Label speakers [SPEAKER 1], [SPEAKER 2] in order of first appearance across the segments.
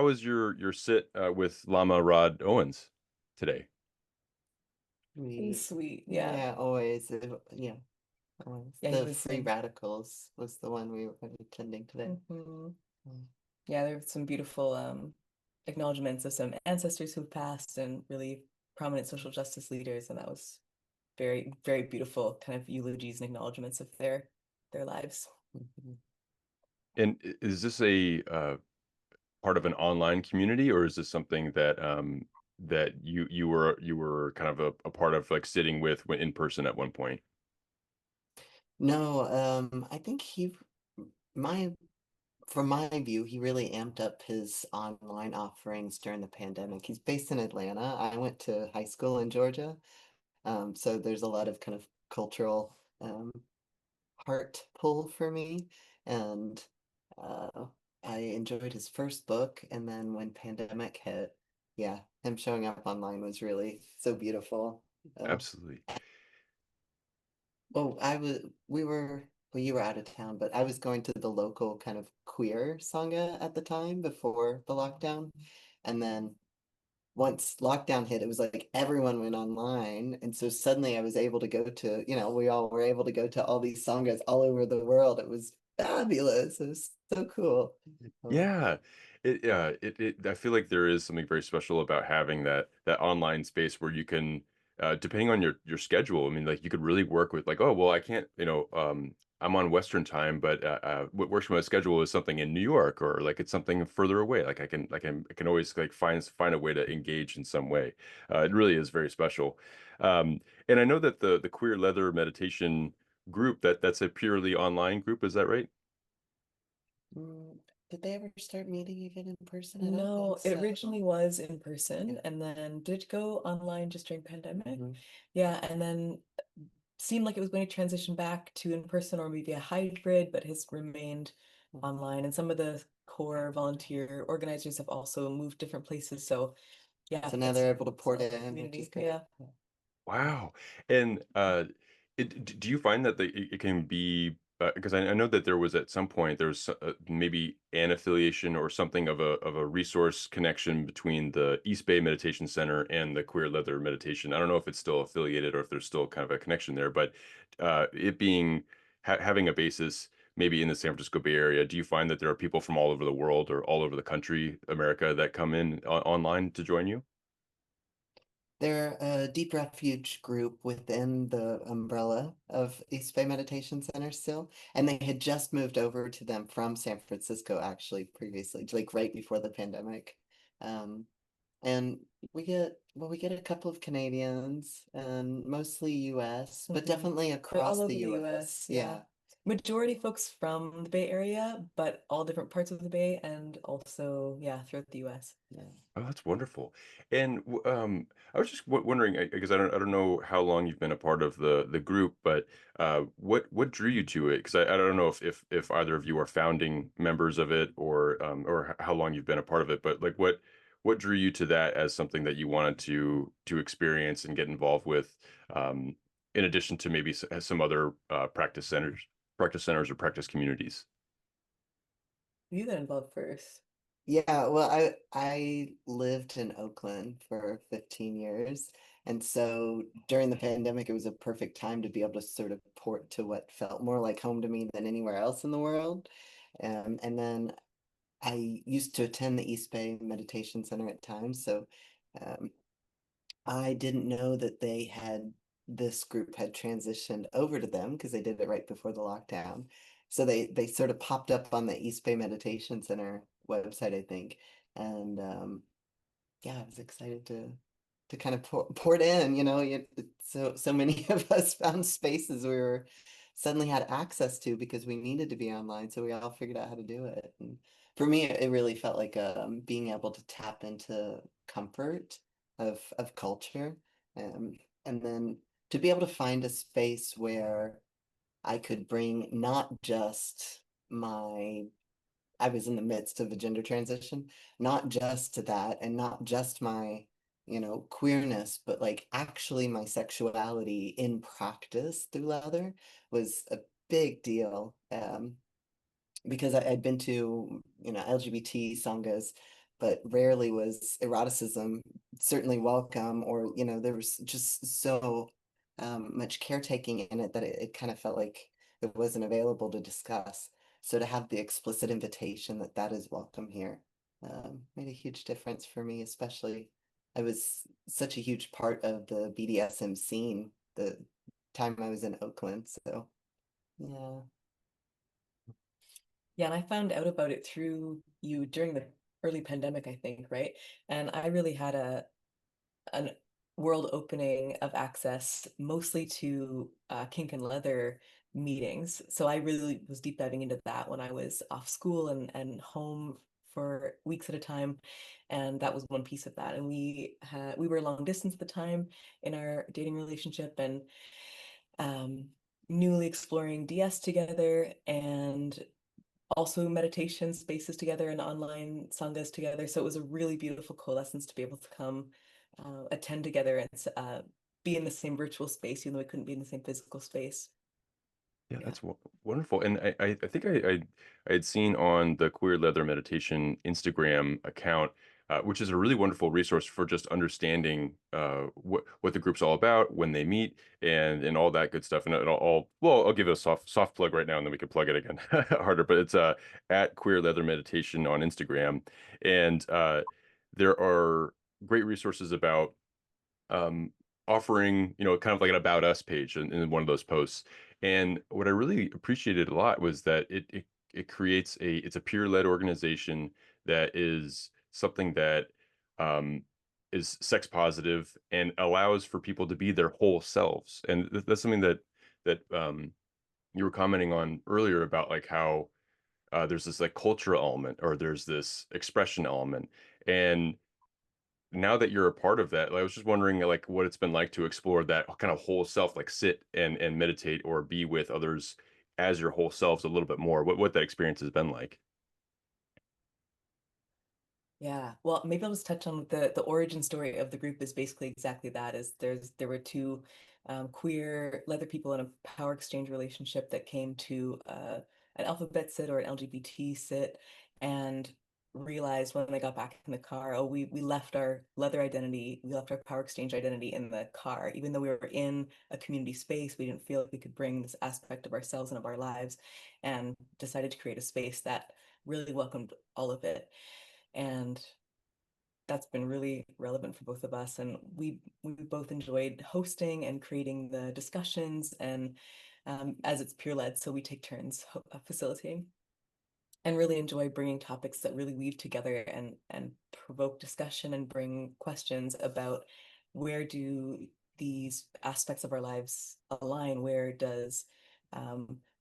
[SPEAKER 1] was your sit with Lama Rod Owens today?
[SPEAKER 2] He's
[SPEAKER 3] We,
[SPEAKER 2] sweet. Yeah.
[SPEAKER 3] yeah, always, yeah, always.
[SPEAKER 2] Yeah, he
[SPEAKER 3] The
[SPEAKER 2] was
[SPEAKER 3] Free Radicals was the one we were attending today.
[SPEAKER 2] mhm.
[SPEAKER 3] Mm.
[SPEAKER 2] Yeah, there were some beautiful acknowledgments of some ancestors who've passed and really prominent social justice leaders, and that was very, very beautiful kind of eulogies and acknowledgments of their lives.
[SPEAKER 3] Mhm.
[SPEAKER 1] And is this a part of an online community, or is this something that that you were kind of a part of, like sitting with in person at one point?
[SPEAKER 3] No, I think my, from my view, he really amped up his online offerings during the pandemic. He's based in Atlanta. I went to high school in Georgia, so there's a lot of kind of cultural heart pull for me, and uh, I enjoyed his first book, and then when pandemic hit, yeah, him showing up online was really so beautiful. Uh,
[SPEAKER 1] Absolutely.
[SPEAKER 3] well, well, you were out of town, but I was going to the local kind of queer sangha at the time before the lockdown, and then once lockdown hit, it was like everyone went online. And so suddenly I was able to go to, we all were able to go to all these sanghas all over the world. It was fabulous. It was so cool. Um,
[SPEAKER 1] Yeah, I feel like there is something very special about having that online space where you can, depending on your schedule. I mean, like you could really work with like, oh, well, I can't, I'm on Western time, but what works for my schedule is something in New York, or like it's something further away. Like I can always like find a way to engage in some way. It really is very special. And I know that the queer leather meditation group, that's a purely online group. Is that right?
[SPEAKER 3] mm, did they ever start meeting even in person? I don't think
[SPEAKER 2] No, it
[SPEAKER 3] so.
[SPEAKER 2] originally was in person
[SPEAKER 3] Yeah.
[SPEAKER 2] and then did go online just during pandemic.
[SPEAKER 3] Mhm.
[SPEAKER 2] Yeah, and then seemed like it was going to transition back to in person or maybe a hybrid, but has remained online. And some of the core volunteer organizers have also moved different places. So
[SPEAKER 3] So
[SPEAKER 2] yeah,
[SPEAKER 3] now
[SPEAKER 2] it's
[SPEAKER 3] they're able to
[SPEAKER 2] it's
[SPEAKER 3] port
[SPEAKER 2] a
[SPEAKER 3] it in, which is
[SPEAKER 2] community.
[SPEAKER 3] great.
[SPEAKER 2] Yeah.
[SPEAKER 3] Yeah.
[SPEAKER 1] Wow. And do you find that it can be, because I know that there was at some point there was maybe an affiliation or something of a resource connection between the East Bay Meditation Center and the Queer Leather Meditation. I don't know if it's still affiliated or if there's still kind of a connection there, but it being having a basis maybe in the San Francisco Bay Area, do you find that there are people from all over the world or all over the country, America, that come in online to join you?
[SPEAKER 3] They're a deep refuge group within the umbrella of East Bay Meditation Center still. And they had just moved over to them from San Francisco actually previously, like right before the pandemic. Um, and we get a couple of Canadians and mostly US, but
[SPEAKER 2] Mhm.
[SPEAKER 3] definitely
[SPEAKER 2] They're all
[SPEAKER 3] across the
[SPEAKER 2] over the
[SPEAKER 3] US.
[SPEAKER 2] US. Yeah.
[SPEAKER 3] Yeah.
[SPEAKER 2] Majority folks from the Bay Area, but all different parts of the Bay and also, yeah, throughout the US.
[SPEAKER 3] Yeah.
[SPEAKER 1] Oh, that's wonderful. And I was just wondering, because I don't know how long you've been a part of the group, but what drew you to it? Because I don't know if either of you are founding members of it, or how long you've been a part of it. But like, what drew you to that as something that you wanted to experience and get involved with, in addition to maybe some other practice centers or practice communities?
[SPEAKER 2] You got involved first.
[SPEAKER 3] Yeah, well, I lived in Oakland for 15 years, and so during the pandemic, it was a perfect time to be able to sort of port to what felt more like home to me than anywhere else in the world. And then I used to attend the East Bay Meditation Center at times, so um, I didn't know that this group had transitioned over to them because they did it right before the lockdown. So they sort of popped up on the East Bay Meditation Center website, I think. And yeah, I was excited to kind of port in, so many of us found spaces we were suddenly had access to because we needed to be online, so we all figured out how to do it. And for me, it really felt like being able to tap into comfort of culture, and then to be able to find a space where I could bring not just my I was in the midst of a gender transition, not just to that and not just my, queerness, but like actually my sexuality in practice through leather was a big deal. Because I'd been to, LGBT sanghas but rarely was eroticism certainly welcome, or there was just so much caretaking in it that it kind of felt like it wasn't available to discuss. So to have the explicit invitation that that is welcome here made a huge difference for me, especially I was such a huge part of the BDSM scene the time I was in Oakland. So yeah.
[SPEAKER 2] Yeah, and I found out about it through you during the early pandemic, I think, right? And I really had an world opening of access mostly to kink and leather meetings. So I really was deep diving into that when I was off school and home for weeks at a time. And that was one piece of that. And we were long distance at the time in our dating relationship, and um, newly exploring DS together, and also meditation spaces together and online sanghas together. So it was a really beautiful coalescence to be able to come attend together and be in the same virtual space, even though we couldn't be in the same physical space.
[SPEAKER 1] Yeah,
[SPEAKER 2] Yeah.
[SPEAKER 1] that's wonderful. And I think I had seen on the Queer Leather Meditation Instagram account, which is a really wonderful resource for just understanding what the group's all about when they meet and all that good stuff. And well, I'll give it a soft plug right now, and then we can plug it again harder. But it's at Queer Leather Meditation on Instagram, and there are great resources about um, offering, kind of like an about us page in one of those posts. And what I really appreciated a lot was that it creates it's a peer-led organization that is something that um, is sex positive and allows for people to be their whole selves. And that's something that you were commenting on earlier about like how there's this like cultural element or there's this expression element. And now that you're a part of that, I was just wondering like what it's been like to explore that kind of whole self, like sit and meditate or be with others as your whole selves a little bit more. What that experience has been like.
[SPEAKER 2] Yeah, well, maybe I'll just touch on the origin story of the group is basically exactly that. Is there were two queer leather people in a power exchange relationship that came to an alphabet sit or an LGBT sit, and realized when they got back in the car, oh, we left our leather identity, we left our power exchange identity in the car, even though we were in a community space, we didn't feel like we could bring this aspect of ourselves and of our lives, and decided to create a space that really welcomed all of it. And that's been really relevant for both of us. And we both enjoyed hosting and creating the discussions, and as it's peer led, so we take turns facilitating, and really enjoy bringing topics that really weave together and provoke discussion and bring questions about where do these aspects of our lives align? Where does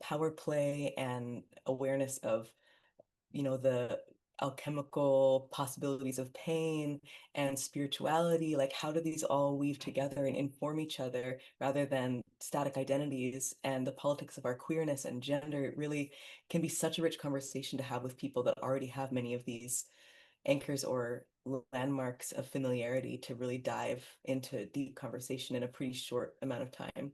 [SPEAKER 2] power play and awareness of the alchemical possibilities of pain and spirituality, like how do these all weave together and inform each other rather than static identities and the politics of our queerness and gender? It really can be such a rich conversation to have with people that already have many of these anchors or landmarks of familiarity, to really dive into deep conversation in a pretty short amount of time.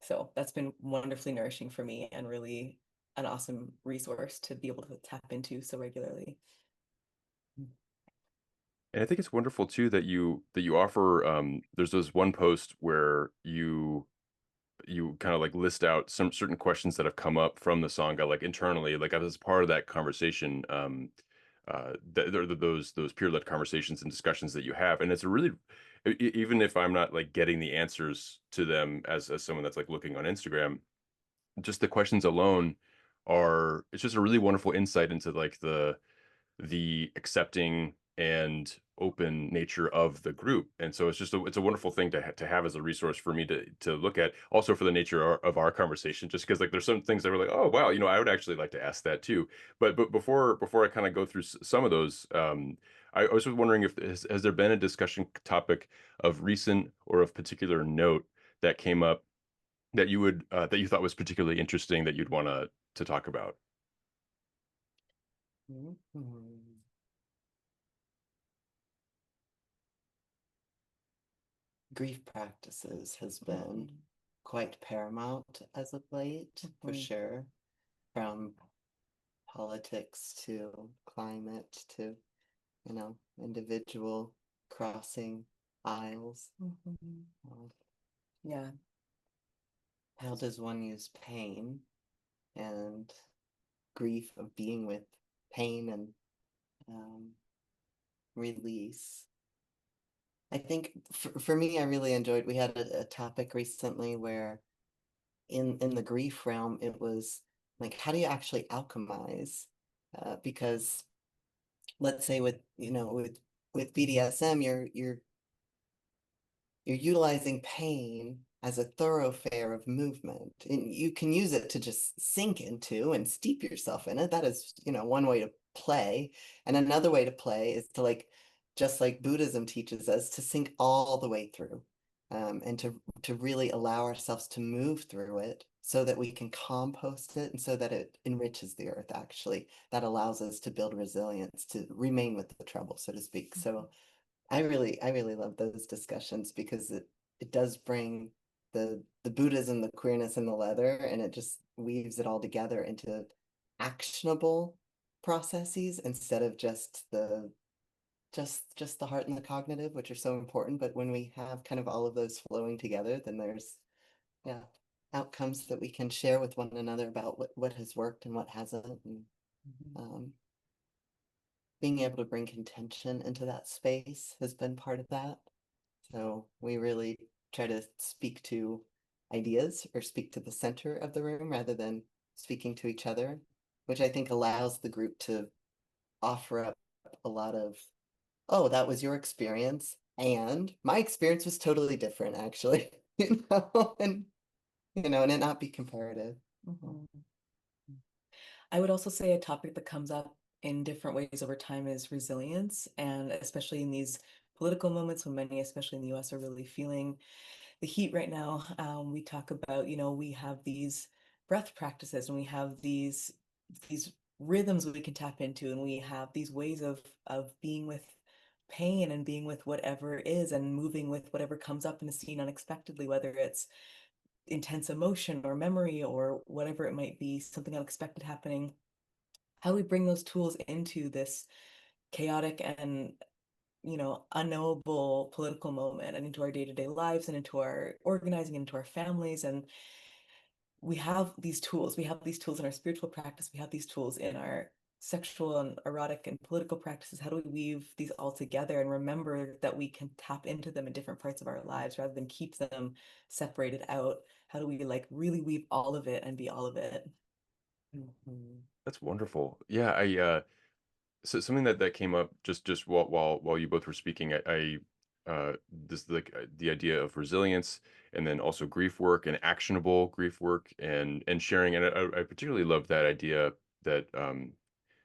[SPEAKER 2] So that's been wonderfully nourishing for me and really an awesome resource to be able to tap into so regularly.
[SPEAKER 1] And I think it's wonderful too that you offer there's this one post where you kind of like list out some certain questions that have come up from the Sangha, like internally, like as part of that conversation, those peer-led conversations and discussions that you have. And it's a really, even if I'm not like getting the answers to them as someone that's like looking on Instagram, just the questions alone it's just a really wonderful insight into like the accepting and open nature of the group. And so it's a wonderful thing to have as a resource for me to look at, also for the nature of our conversation, just because like there's some things that were like, oh wow, I would actually like to ask that too. But before I kind of go through some of those, I was just wondering if has there been a discussion topic of recent or of particular note that came up that that you thought was particularly interesting that you'd want to talk about.
[SPEAKER 3] Mhm. Grief practices has been
[SPEAKER 2] Mhm.
[SPEAKER 3] quite paramount as of late, for
[SPEAKER 2] Mhm.
[SPEAKER 3] sure, from politics to climate to individual crossing aisles.
[SPEAKER 2] Mhm.
[SPEAKER 3] Uh,
[SPEAKER 2] Yeah.
[SPEAKER 3] how does one use pain and grief of being with pain and um, release? I think for me, I really enjoyed, we had a topic recently where in the grief realm, it was like, how do you actually alchemize? Because let's say with BDSM, you're utilizing pain as a thoroughfare of movement, and you can use it to just sink into and steep yourself in it. That is, one way to play. And another way to play is to, like, just like Buddhism teaches us, to sink all the way through, and to really allow ourselves to move through it so that we can compost it and so that it enriches the earth, actually. That allows us to build resilience, to remain with the trouble, so to speak. So I really love those discussions because it does bring the Buddhism, the queerness, and the leather, and it just weaves it all together into actionable processes instead of just the heart and the cognitive, which are so important. But when we have kind of all of those flowing together, then there's, yeah, outcomes that we can share with one another about what has worked and what hasn't, and
[SPEAKER 2] Mhm.
[SPEAKER 3] um, being able to bring contention into that space has been part of that. So we really try to speak to ideas or speak to the center of the room rather than speaking to each other, which I think allows the group to offer up a lot of, oh, that was your experience. And my experience was totally different, actually, and it not be comparative.
[SPEAKER 2] Mhm. I would also say a topic that comes up in different ways over time is resilience, and especially in these political moments when many, especially in the US, are really feeling the heat right now. We talk about, we have these breath practices and we have these rhythms we can tap into, and we have these ways of being with pain and being with whatever is and moving with whatever comes up in a scene unexpectedly, whether it's intense emotion or memory or whatever it might be, something unexpected happening. How we bring those tools into this chaotic and unknowable political moment and into our day-to-day lives and into our organizing, into our families. And we have these tools in our spiritual practice, we have these tools in our sexual and erotic and political practices. How do we weave these all together and remember that we can tap into them in different parts of our lives rather than keep them separated out? How do we like really weave all of it and be all of it?
[SPEAKER 3] Mhm.
[SPEAKER 1] That's wonderful. Yeah, so something that came up just while you both were speaking, this like the idea of resilience, and then also grief work and actionable grief work and sharing. And I particularly love that idea that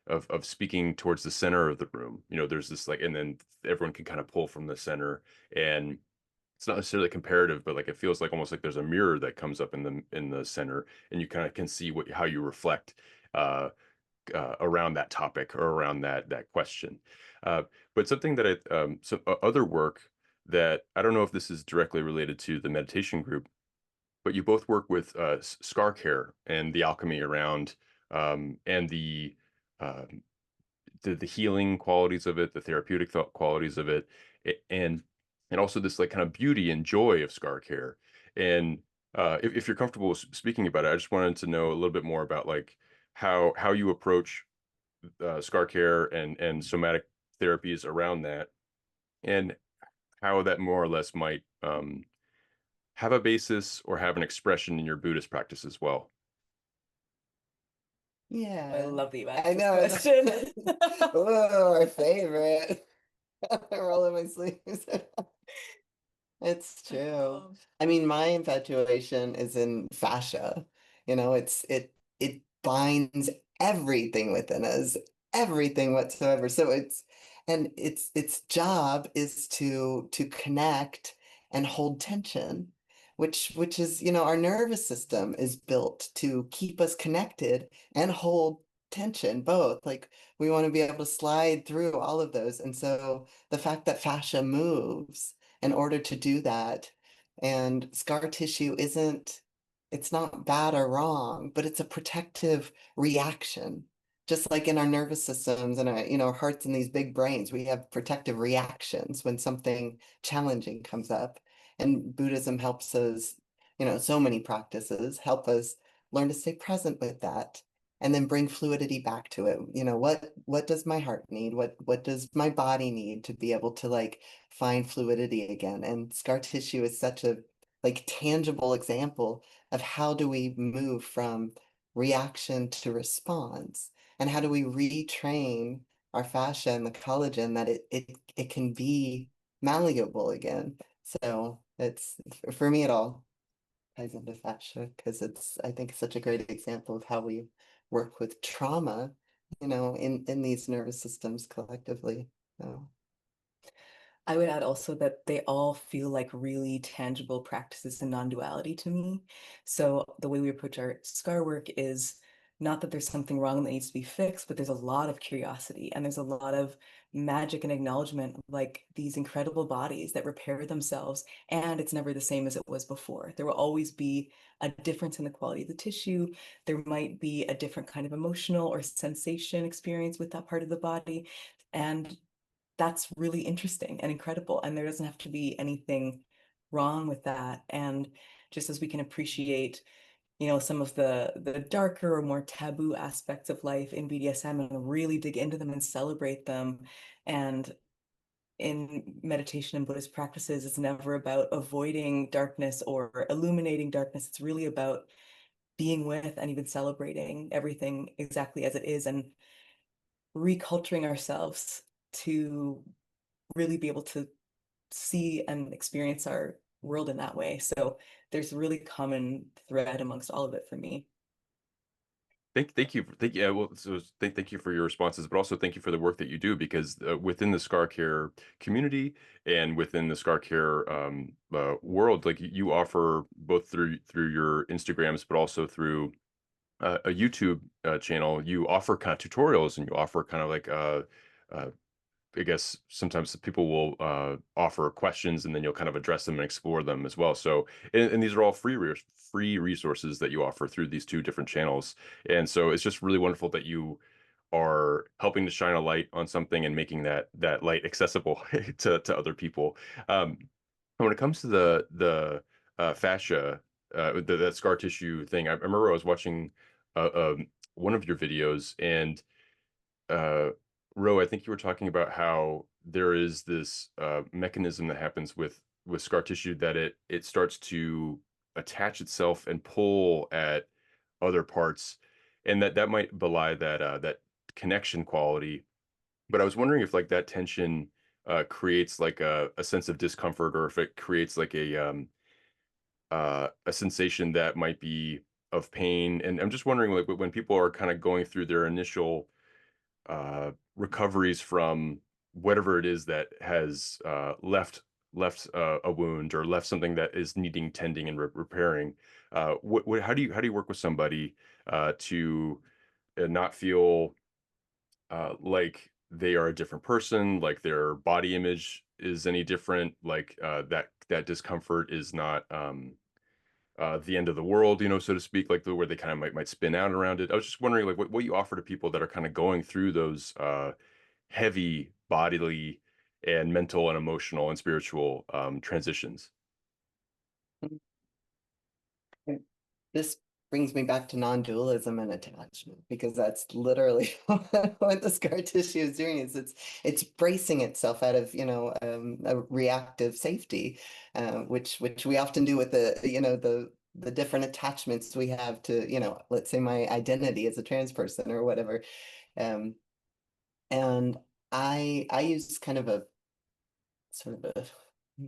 [SPEAKER 1] of speaking towards the center of the room. There's this like, and then everyone can kind of pull from the center, and it's not necessarily comparative, but like it feels like almost like there's a mirror that comes up in the center, and you kind of can see how you reflect. Around that topic or around that question. Uh, but something that other work that I don't know if this is directly related to the meditation group, but you both work with scar care and the alchemy around and um, the healing qualities of it, the therapeutic qualities of it, and also this like kind of beauty and joy of scar care. And if you're comfortable speaking about it, I just wanted to know a little bit more about like how you approach scar care and somatic therapies around that, and how that more or less might have a basis or have an expression in your Buddhist practice as well.
[SPEAKER 2] I
[SPEAKER 3] Yeah,
[SPEAKER 2] love that you
[SPEAKER 3] I
[SPEAKER 2] asked this
[SPEAKER 3] know.
[SPEAKER 2] question.
[SPEAKER 3] Oh, our favorite. Rolling my sleeves. It's true.
[SPEAKER 2] Um,
[SPEAKER 3] I mean, my infatuation is in fascia. It binds everything within us, everything whatsoever. So its job is to connect and hold tension, which is, our nervous system is built to keep us connected and hold tension both. Like, we want to be able to slide through all of those. And so the fact that fascia moves in order to do that. And scar tissue it's not bad or wrong, but it's a protective reaction just like in our nervous systems and our, our hearts and these big brains, we have protective reactions when something challenging comes up. And Buddhism helps us, so many practices help us learn to stay present with that and then bring fluidity back to it. What does my heart need? What does my body need to be able to like find fluidity again? And scar tissue is such a like tangible example of how do we move from reaction to response, and how do we retrain our fascia and the collagen that it can be malleable again. So it's, for me, it all ties into fascia because it's, I think, such a great example of how we work with trauma, in these nervous systems collectively. So
[SPEAKER 2] I would add also that they all feel like really tangible practices in non-duality to me. So the way we approach our scar work is not that there's something wrong that needs to be fixed, but there's a lot of curiosity and there's a lot of magic and acknowledgement of like these incredible bodies that repair themselves, and it's never the same as it was before. There will always be a difference in the quality of the tissue. There might be a different kind of emotional or sensation experience with that part of the body. And that's really interesting and incredible. And there doesn't have to be anything wrong with that. And just as we can appreciate, some of the darker or more taboo aspects of life in BDSM and really dig into them and celebrate them. And in meditation and Buddhist practices, it's never about avoiding darkness or illuminating darkness. It's really about being with and even celebrating everything exactly as it is and reculturing ourselves to really be able to see and experience our world in that way. So there's a really common thread amongst all of it for me.
[SPEAKER 1] Thank you. Yeah, well, so thank you for your responses, but also thank you for the work that you do because within the scar care community and within the scar care world, like you offer both through your Instagrams, but also through a YouTube channel, you offer kind of tutorials and you offer kind of like uh, I guess sometimes people will offer questions and then you'll kind of address them and explore them as well. So, and these are all free resources that you offer through these two different channels. And so it's just really wonderful that you are helping to shine a light on something and making that light accessible to other people. Um, and when it comes to the fascia, that scar tissue thing, I remember I was watching one of your videos and uh, Ro, I think you were talking about how there is this mechanism that happens with scar tissue that it starts to attach itself and pull at other parts, and that might belie that connection quality. But I was wondering if like that tension creates like a sense of discomfort, or if it creates like a sensation that might be of pain. And I'm just wondering, like, when people are kind of going through their initial recoveries from whatever it is that has left a wound or left something that is needing tending and repairing. How do you work with somebody to not feel like they are a different person, like their body image is any different, like that discomfort is not the end of the world, so to speak, like where they kind of might spin out around it. I was just wondering, like, what you offer to people that are kind of going through those heavy bodily and mental and emotional and spiritual transitions.
[SPEAKER 3] this brings me back to non-dualism and attachment, because that's literally what the scar tissue is doing. Is it's bracing itself out of a reactive safety, which we often do with the different attachments we have to, let's say my identity as a trans person or whatever. um and I use kind of a sort of a,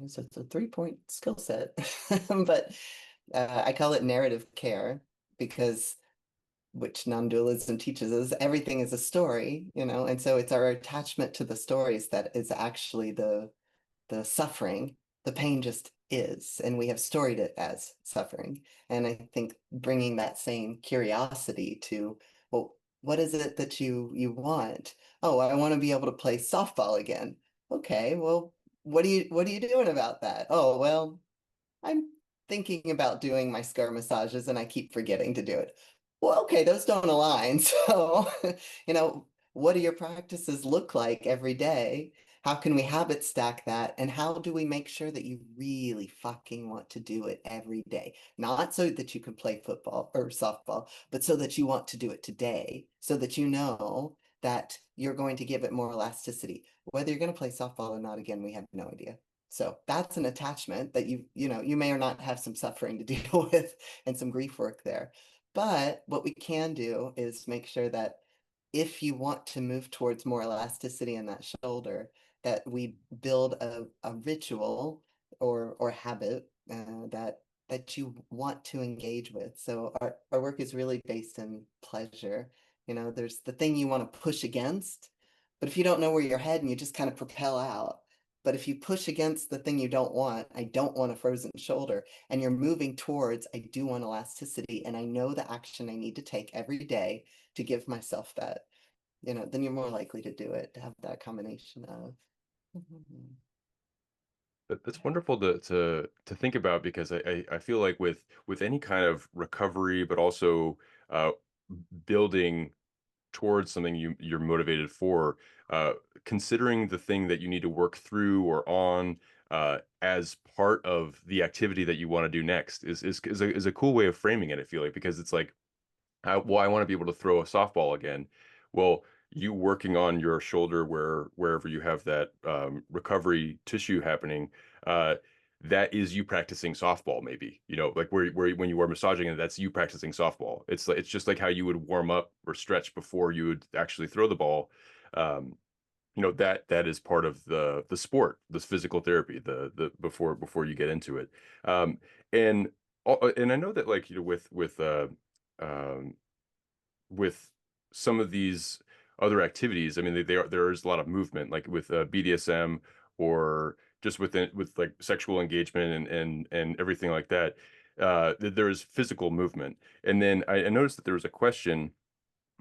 [SPEAKER 3] it's a 3-point skill set, but I call it narrative care, because which non-dualism teaches us everything is a story, and so it's our attachment to the stories that is actually the suffering. The pain just is, and we have storied it as suffering. And I think bringing that same curiosity to, well, what is it that you want? Oh, I want to be able to play softball again. Okay, well, what are you doing about that? Oh, well, I'm thinking about doing my scar massages and I keep forgetting to do it. Well, okay, those don't align. So, you know, what do your practices look like every day? How can we habit stack that? And how do we make sure that you really fucking want to do it every day? Not so that you can play football or softball, but so that you want to do it today, so that you know that you're going to give it more elasticity. Whether you're going to play softball or not, again, we have no idea. So that's an attachment that you know, you may or not have some suffering to deal with and some grief work there. But what we can do is make sure that if you want to move towards more elasticity in that shoulder, that we build a ritual or habit that you want to engage with. So our work is really based in pleasure. You know, there's the thing you want to push against, but if you don't know where you're heading, you just kind of propel out. But if you push against the thing you don't want, I don't want a frozen shoulder, and you're moving towards, I do want elasticity, and I know the action I need to take every day to give myself that, you know, then you're more likely to do it, to have that combination of. Mhm.
[SPEAKER 1] That's wonderful to think about because I feel like with any kind of recovery, but also uh, building towards something you're motivated for, uh, considering the thing that you need to work through or on as part of the activity that you want to do next is a cool way of framing it. I feel like because it's like well, I want to be able to throw a softball again. Well, you working on your shoulder wherever you have that recovery tissue happening, uh, that is you practicing softball, maybe. You know, like where when you are massaging it, that's you practicing softball. It's just like how you would warm up or stretch before you would actually throw the ball. Um, you know, that is part of the sport, this physical therapy, the before you get into it. Um, and and I know that like you know um, with some of these other activities, I mean, there is a lot of movement, like with BDSM or just with like sexual engagement and everything like that. There is physical movement, and then I noticed that there was a question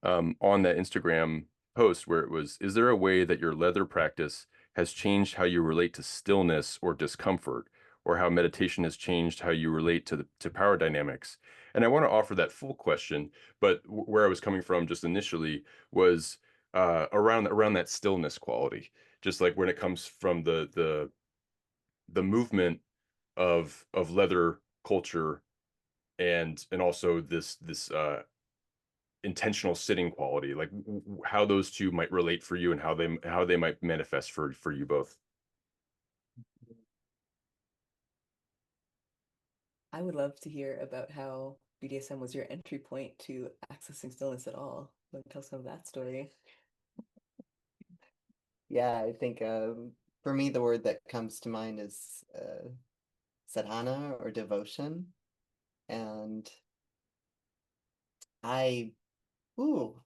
[SPEAKER 1] on that Instagram post where it was, is there a way that your leather practice has changed how you relate to stillness or discomfort, or how meditation has changed how you relate to power dynamics? And I want to offer that full question, but where I was coming from just initially was around that stillness quality, just like when it comes from the movement of leather culture and also this intentional sitting quality, like how those two might relate for you and how they might manifest for you both.
[SPEAKER 2] I would love to hear about how BDSM was your entry point to accessing stillness at all. Like, tell some of that story.
[SPEAKER 3] Yeah, I think for me, the word that comes to mind is sadhana or devotion. And I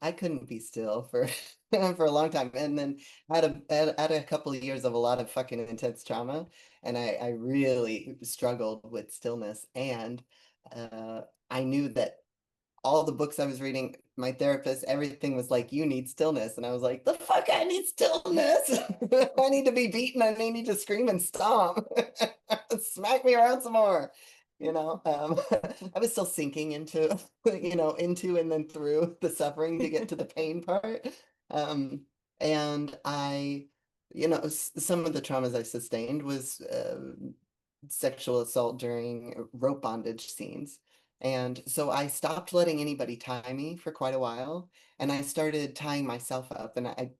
[SPEAKER 3] I couldn't be still for for a long time. And then had a couple of years of a lot of fucking intense trauma, and I really struggled with stillness. And uh, I knew that all the books I was reading, my therapist, everything was like, you need stillness. And I was like, the fuck, I need stillness. I need to be beaten. I need to scream and stomp. Smack me around some more. You know, I was still sinking into, you know, into and then through the suffering to get to the pain part. Um, and you know, some of the traumas I sustained was sexual assault during rope bondage scenes. And so I stopped letting anybody tie me for quite a while, and I started tying myself up. And I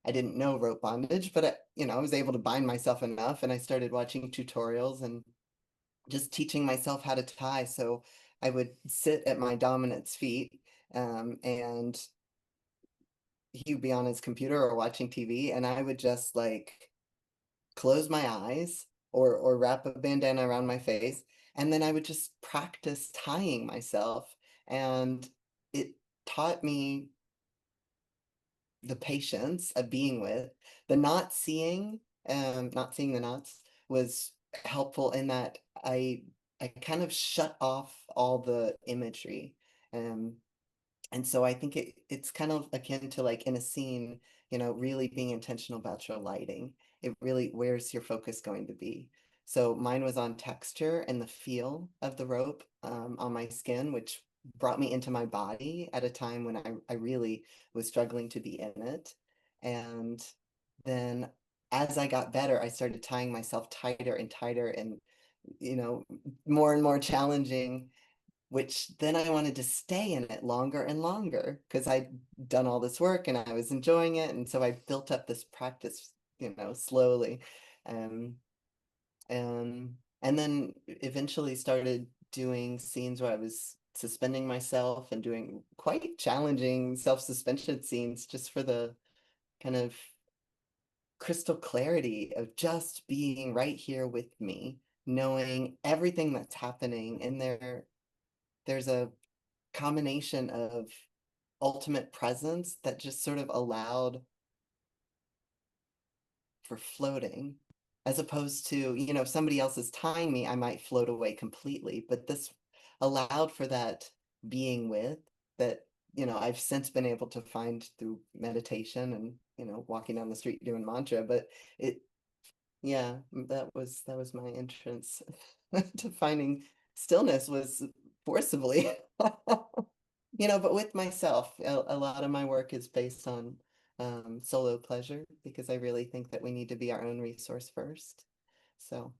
[SPEAKER 3] didn't know rope bondage, but you know, I was able to bind myself enough, and I started watching tutorials and just teaching myself how to tie. So I would sit at my dominant's feet, and he'd be on his computer or watching TV, and I would just like close my eyes or wrap a bandana around my face, and then I would just practice tying myself. And it taught me the patience of being with the not seeing the knots was helpful in that I kind of shut off all the imagery. Um, and so I think it's kind of akin to like in a scene, you know, really being intentional about your lighting. It really, where's your focus going to be? So mine was on texture and the feel of the rope on my skin, which brought me into my body at a time when I really was struggling to be in it. And then as I got better, I started tying myself tighter and tighter and, you know, more and more challenging, which then I wanted to stay in it longer and longer because I'd done all this work and I was enjoying it. And so I built up this practice, slowly. Um, and then eventually started doing scenes where I was suspending myself and doing quite challenging self-suspension scenes just for the kind of crystal clarity of just being right here with me, knowing everything that's happening. And there's a combination of ultimate presence that just sort of allowed for floating, as opposed to, if somebody else is tying me, I might float away completely. But this allowed for that being with that, I've since been able to find through meditation and, walking down the street doing mantra. But it, yeah, that was my entrance to finding stillness was forcibly. But with myself, a lot of my work is based on solo pleasure because I really think that we need to be our own resource first. So,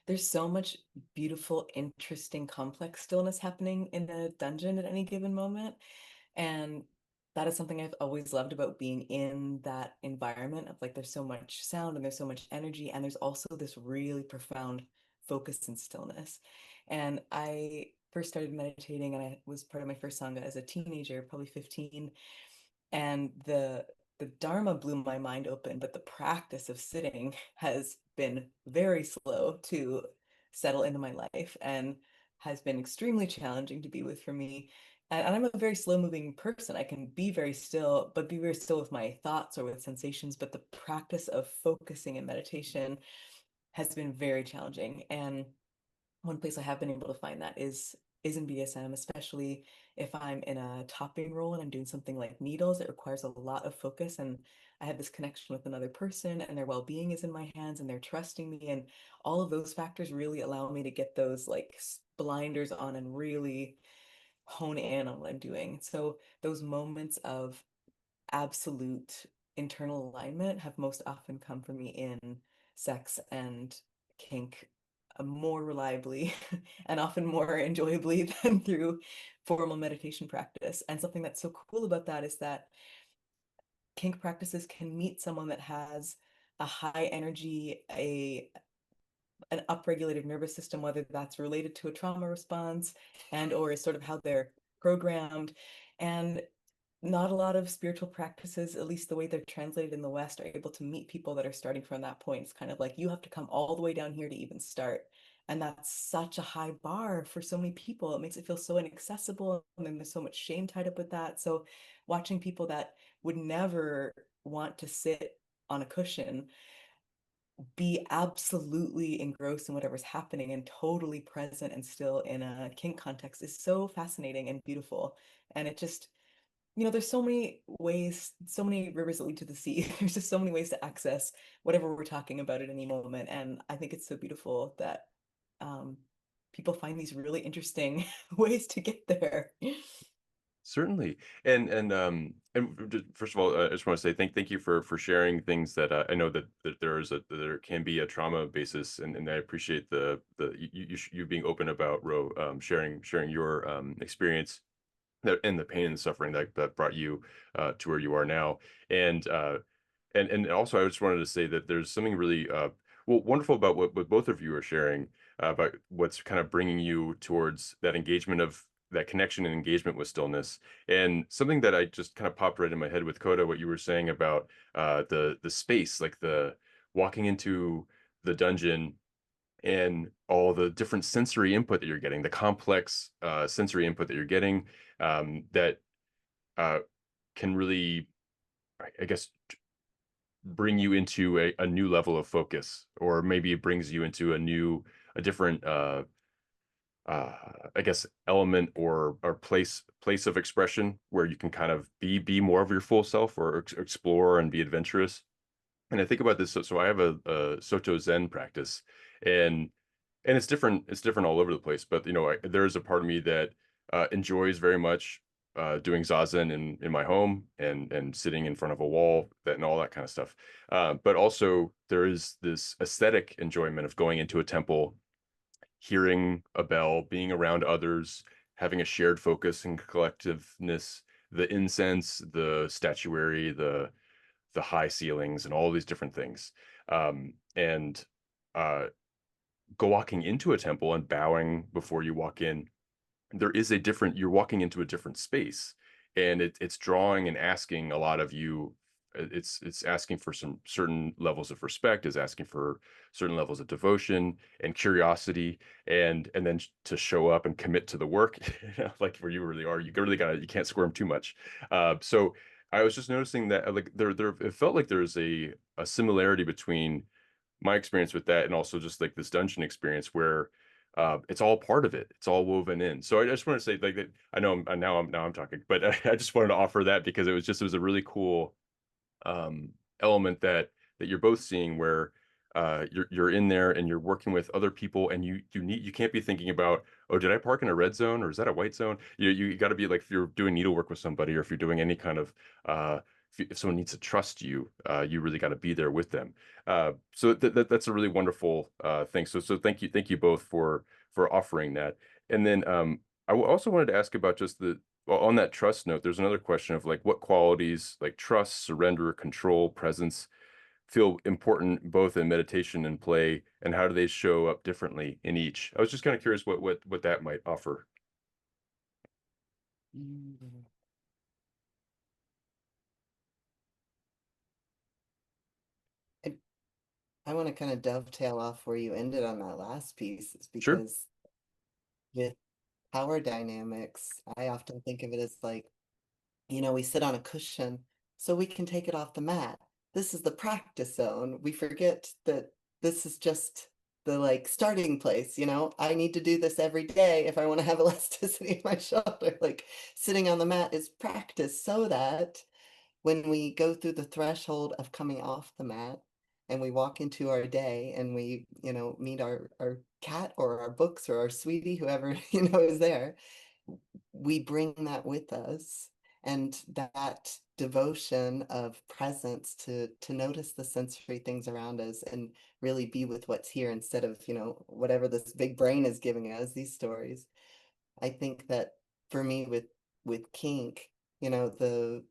[SPEAKER 2] There's so much beautiful, interesting, complex stillness happening in a dungeon at any given moment. And that is something I've always loved about being in that environment of like there's so much sound and there's so much energy and there's also this really profound focus and stillness. And I first started meditating and I was part of my first sangha as a teenager, probably 15, and the dharma blew my mind open, but the practice of sitting has been very slow to settle into my life and has been extremely challenging to be with for me. And I'm a very slow moving person. I can be very still, but be very still with my thoughts or with sensations. But the practice of focusing and meditation has been very challenging. And one place I have been able to find that is in BDSM, especially if I'm in a topping role and I'm doing something like needles. It requires a lot of focus, and I have this connection with another person, and their well-being is in my hands, and they're trusting me, and all of those factors really allow me to get those like blinders on and really hone in on what I'm doing. So those moments of absolute internal alignment have most often come for me in sex and kink more reliably and often more enjoyably than through formal meditation practice. And something that's so cool about that is that kink practices can meet someone that has a high energy, an upregulated nervous system, whether that's related to a trauma response and or is sort of how they're programmed. And not a lot of spiritual practices, at least the way they're translated in the West, are able to meet people that are starting from that point. It's kind of like you have to come all the way down here to even start. And that's such a high bar for so many people. It makes it feel so inaccessible. And then there's so much shame tied up with that. So watching people that would never want to sit on a cushion be absolutely engrossed in whatever's happening and totally present and still in a kink context is so fascinating and beautiful. And it just, there's so many ways, so many rivers that lead to the sea. There's just so many ways to access whatever we're talking about at any moment. And I think it's so beautiful that um, people find these really interesting ways to get there.
[SPEAKER 1] Certainly. First of all, I just want to say thank you for sharing things that I know that there can be a trauma basis, and I appreciate you being open about Ro, sharing your experience and the pain and suffering that brought you to where you are now. And and also I just wanted to say that there's something really wonderful about what both of you are sharing about what's kind of bringing you towards that engagement of that connection and engagement with stillness. And something that I just kind of popped right in my head with Coda, what you were saying about the space, like the walking into the dungeon and all the different sensory input that you're getting, the complex sensory input that you're getting, that uh, can really, I guess, bring you into a new level of focus, or maybe it brings you into a different, uh, I guess, element or place of expression where you can kind of be more of your full self, or explore and be adventurous. And I think about this. So I have a Soto Zen practice, and it's different. It's different all over the place. But there is a part of me that enjoys very much doing zazen in my home and sitting in front of a wall that and all that kind of stuff. But also there is this aesthetic enjoyment of going into a temple, hearing a bell, being around others, having a shared focus and collectiveness, the incense, the statuary, the high ceilings, and all these different things. And uh, Go walking into a temple and bowing before you walk in, there is a different, you're walking into a different space, and it's drawing and asking a lot of you. It's asking for some certain levels of respect, is asking for certain levels of devotion and curiosity, and then to show up and commit to the work, like where you really are. You really gotta, you can't squirm too much. So I was just noticing that like there it felt like there's a similarity between my experience with that and also just like this dungeon experience where it's all part of it. It's all woven in. So I just want to say like that. I know now I'm talking, but I just wanted to offer that because it was a really cool element that you're both seeing where you're in there and you're working with other people, and you can't be thinking about, oh, did I park in a red zone or is that a white zone? You got to be like, if you're doing needlework with somebody or if you're doing any kind of if someone needs to trust you, you really got to be there with them. So that's a really wonderful thing. So thank you both for offering that. And then also wanted to ask about just the, well, on that trust note, there's another question of like what qualities like trust, surrender, control, presence feel important both in meditation and play, and how do they show up differently in each? I was just kind of curious what that might offer.
[SPEAKER 3] Mm. I, I want to kind of dovetail off where you ended on that last piece, is
[SPEAKER 1] Sure.
[SPEAKER 3] because with power dynamics, I often think of it as like, we sit on a cushion so we can take it off the mat. This is the practice zone. We forget that this is just the like starting place, I need to do this every day if I want to have elasticity in my shoulder. Like sitting on the mat is practice so that when we go through the threshold of coming off the mat and we walk into our day and we, meet our cat or our books or our sweetie, whoever, is there, we bring that with us. And that devotion of presence to notice the sensory things around us and really be with what's here instead of, whatever this big brain is giving us, these stories. I think that for me with kink, the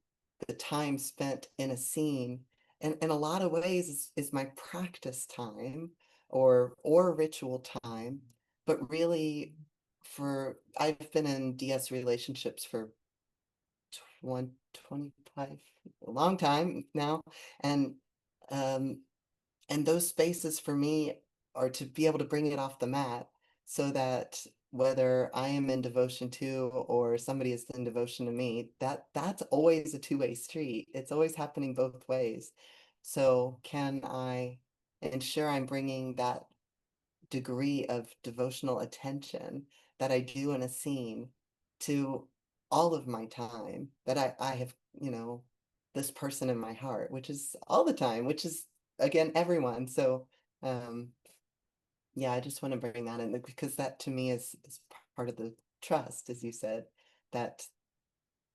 [SPEAKER 3] time spent in a scene and in a lot of ways is my practice time or ritual time, but really I've been in DS relationships for 20, 25, a long time now. And um and those spaces for me are to be able to bring it off the mat so that whether I am in devotion to or somebody is in devotion to me, that's always a two-way street. It's always happening both ways. So can I ensure I'm bringing that degree of devotional attention that I do in a scene to all of my time that I have, this person in my heart, which is all the time, which is again everyone. So um yeah, I just want to bring that in because that to me is part of the trust, as you said, that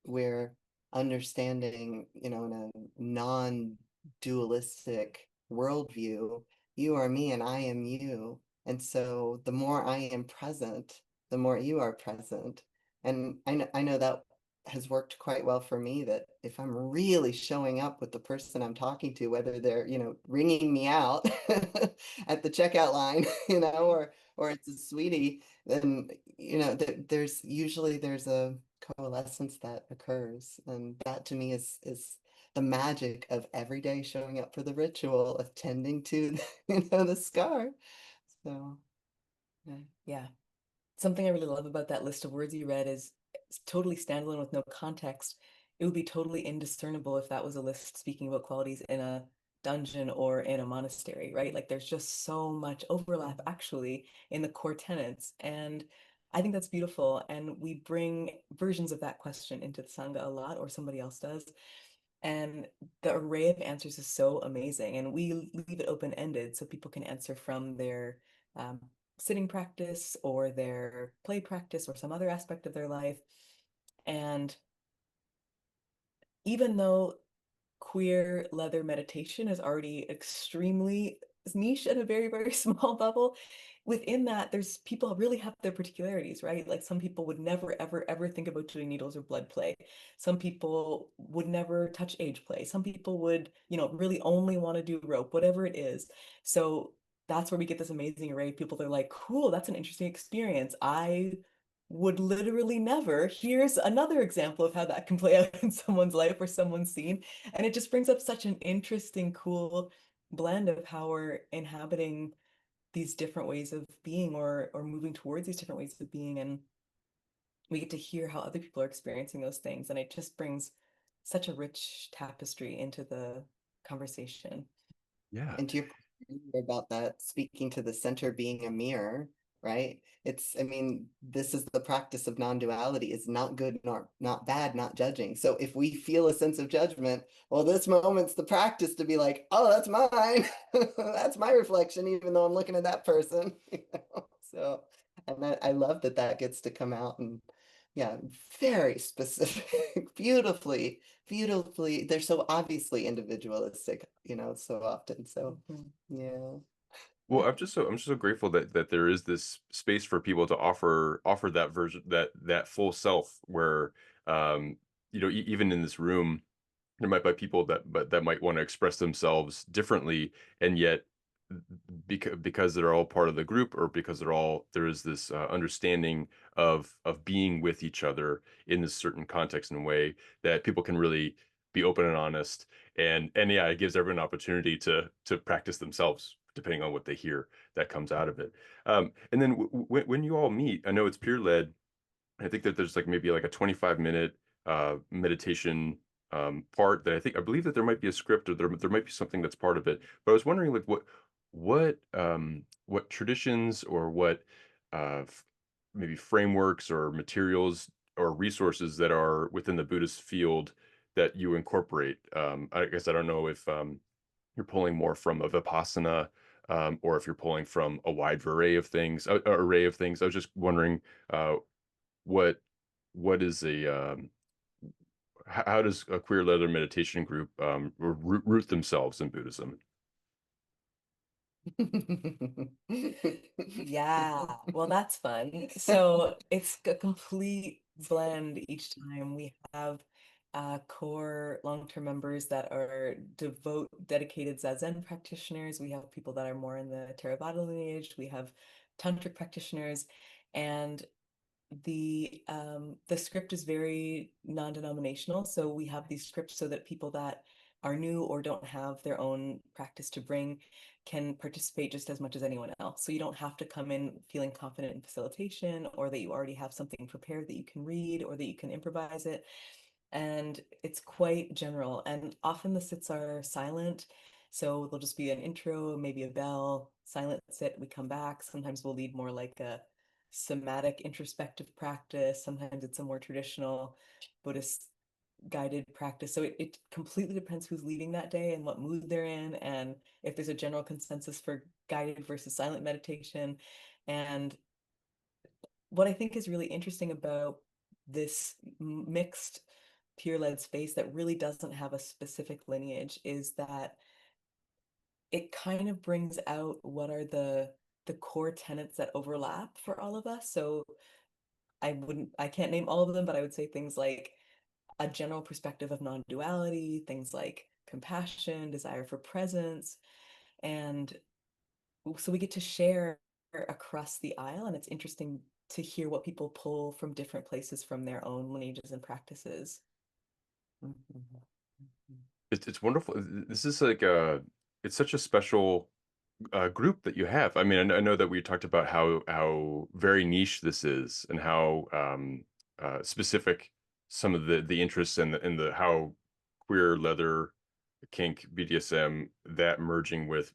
[SPEAKER 3] we're understanding, in a non-dualistic worldview, you are me and I am you. And so the more I am present, the more you are present. And I know that has worked quite well for me, that if I'm really showing up with the person I'm talking to, whether they're, ringing me out at the checkout line, or it's a sweetie, then, there's a coalescence that occurs, and that to me is the magic of every day showing up for the ritual of tending to the scar. So yeah.
[SPEAKER 2] Yeah. Something I really love about that list of words you read is it's totally standalone with no context. It would be totally indiscernible if that was a list speaking about qualities in a dungeon or in a monastery, right? Like there's just so much overlap actually in the core tenets. And I think that's beautiful. And we bring versions of that question into the Sangha a lot, or somebody else does. And the array of answers is so amazing. And we leave it open-ended so people can answer from their sitting practice or their play practice or some other aspect of their life. And even though queer leather meditation is already extremely niche at a very, very small bubble, within that, there's people really have their particularities, right? Like some people would never, ever, ever think about doing needles or blood play. Some people would never touch age play. Some people would, really only want to do rope, whatever it is. So that's where we get this amazing array of people that are like, cool, that's an interesting experience. I would literally never. Here's another example of how that can play out in someone's life or someone's scene. And it just brings up such an interesting, cool blend of how we're inhabiting these different ways of being or moving towards these different ways of being. And we get to hear how other people are experiencing those things. And it just brings such a rich tapestry into the conversation.
[SPEAKER 1] Yeah.
[SPEAKER 3] And to your point about that, speaking to the center being a mirror, right? I mean, this is the practice of non-duality. It's not good nor not bad, not judging. So if we feel a sense of judgment, well, this moment's the practice to be like, oh, that's mine. That's my reflection, even though I'm looking at that person. So, and I love that that gets to come out and yeah, very specific, beautifully, they're so obviously individualistic, so often. So
[SPEAKER 2] Mhm.
[SPEAKER 3] yeah.
[SPEAKER 1] Well, I'm just so grateful that there is this space for people to offer that version, that full self where um even in this room there might be people that might want to express themselves differently, and yet because they're all part of the group, or because there is this understanding of being with each other in this certain context and way, that people can really be open and honest, and yeah, it gives everyone an opportunity to practice themselves depending on what they hear that comes out of it. And then when you all meet, I know it's peer led. I think that there's like maybe like a 25-minute meditation part that I believe that there might be a script, or there might be something that's part of it. But I was wondering like what traditions, or what maybe frameworks or materials or resources that are within the Buddhist field that you incorporate. I guess I don't know if you're pulling more from a Vipassana, or if you're pulling from a wide array of things. Array of things. I was just wondering uh, what is how does a queer leather meditation group root themselves in Buddhism?
[SPEAKER 2] Yeah, well, that's fun. So it's a complete blend each time. We have core long-term members that are dedicated Zazen practitioners. We have people that are more in the Theravada lineage. We have tantric practitioners, and the script is very non-denominational. So we have these scripts so that people that are new or don't have their own practice to bring can participate just as much as anyone else. So you don't have to come in feeling confident in facilitation, or that you already have something prepared that you can read, or that you can improvise it. And it's quite general. And often the sits are silent. So there'll just be an intro, maybe a bell, silent sit, we come back. Sometimes we'll lead more like a somatic introspective practice. Sometimes it's a more traditional Buddhist guided practice. So it completely depends who's leading that day and what mood they're in, and if there's a general consensus for guided versus silent meditation. And what I think is really interesting about this mixed peer-led space that really doesn't have a specific lineage is that it kind of brings out what are the core tenets that overlap for all of us. So I can't name all of them, but I would say things like a general perspective of non-duality, things like compassion, desire for presence, and so we get to share across the aisle, and it's interesting to hear what people pull from different places from their own lineages and practices.
[SPEAKER 1] It's wonderful. This is like it's such a special group that you have. I mean, I know that we talked about how very niche this is, and how specific some of the interests, and the how queer leather, kink, BDSM, that merging with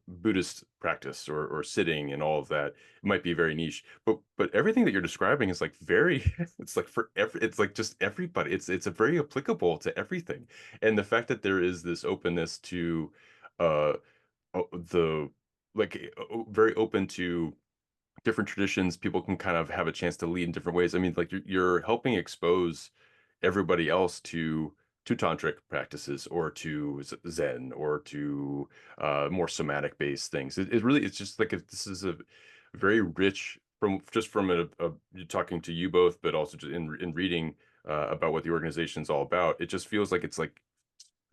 [SPEAKER 1] Buddhist practice, or sitting, and all of that, it might be very niche. But everything that you're describing is like very it's like it's like just everybody. It's a very applicable to everything. And the fact that there is this openness to uh the very open to different traditions, people can kind of have a chance to lead in different ways. I mean, like you're helping expose everybody else to tantric practices or to Zen or to more somatic based things. It really it's just like this is a very rich from just from talking to you both, but also just in reading about what the organization's all about. It just feels like it's like